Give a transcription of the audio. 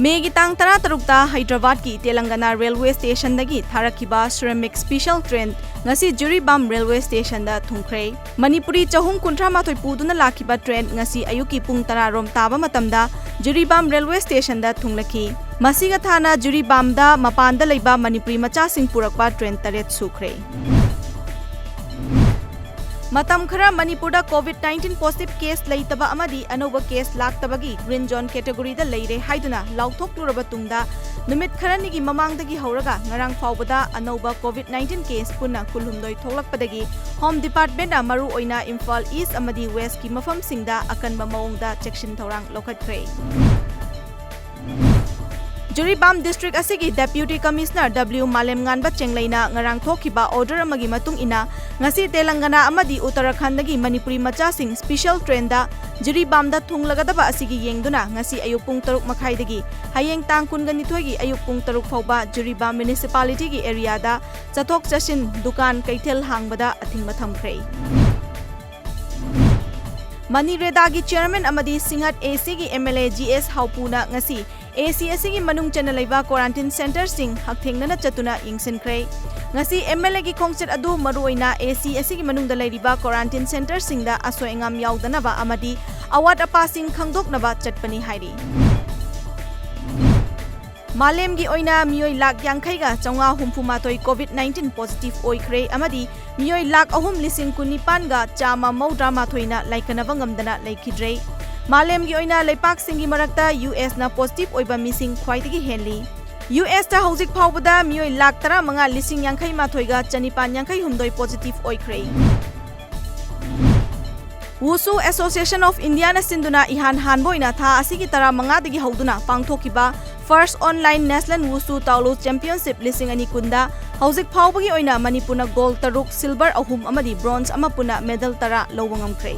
Maggi तांग तरा तरुकता हैदराबाद की Telangana railway station दगी थारकिबा श्रमिक special train ngasi Juribam railway station da thungkhre Manipuri chahum kunthra mathoi puduna lakhiba train ngasi ayuki pung 10 rom taba matamda Juribam railway station da thunglaki masiga thana Juribam da mapanda leiba Manipuri macha sing purakpa train taret sukhre Matam khara Manipur da COVID-19 positive case leitaba amadi anoba case laktabagi green zone category da leire haiduna lauthok luraba tungda numit kharani gi mamang dagi hauraga ngarang faubada anoba COVID-19 case punna kulhumdoi tholakpadagi home department amaru oina Imphal East amadi West ki mafam singda akanba maungda chection thorang lokhatkre Juribam district asigi deputy commissioner W Malem Nganba Chenglaina ngarang thokiba order amagi matung ina ngasi Telangana amadi Uttarakhand dagi Manipuri macha sing special train da Juribam da thunglagadaba asigi yengduna ngasi ayuk pung 3 makhai dagi hayeng tang kungani thoigi ayuk pung 3 fauba Juribam municipality gi area da chathok chasin dukan kaithel hangbada athingma thamkhre Manireda gi chairman amadi Singat AC gi MLA GS Haupuna ngasi AC asigi manung chana leiba quarantine center sing hakthengna chatuna yingsinkhre ngasi MLA gi khongchet adu maruoina AC asigi manung da leiriba quarantine center sing da asoengam yaudana ba amadi awat apa sing khangdoknaba chatpani hairi Malem gi oina mioi lak yangkhai ga chonga humfumatoi COVID-19 positive oikhre amadi mioi lak ahum lising kunipan ga chama maudra mathoina laikanaba ngamdana laikhidre Malem gi oina leipak singi marakta US na positive oiba missing khwaidagi henli US ta hojik phawbada mioi lak tara manga lising yangkhai mathoiga chanipan yangkhai humdoi positive oikhre Wusu Association of India na sinduna ihan hanboina tha asigi tara manga dagi hauduna pangthokiba first online national Wusu Taulu championship lising ani kunda hojik phawbagi oina Manipurna gold 3 silver ahum amadi bronze ama puna medal tara lowangam khre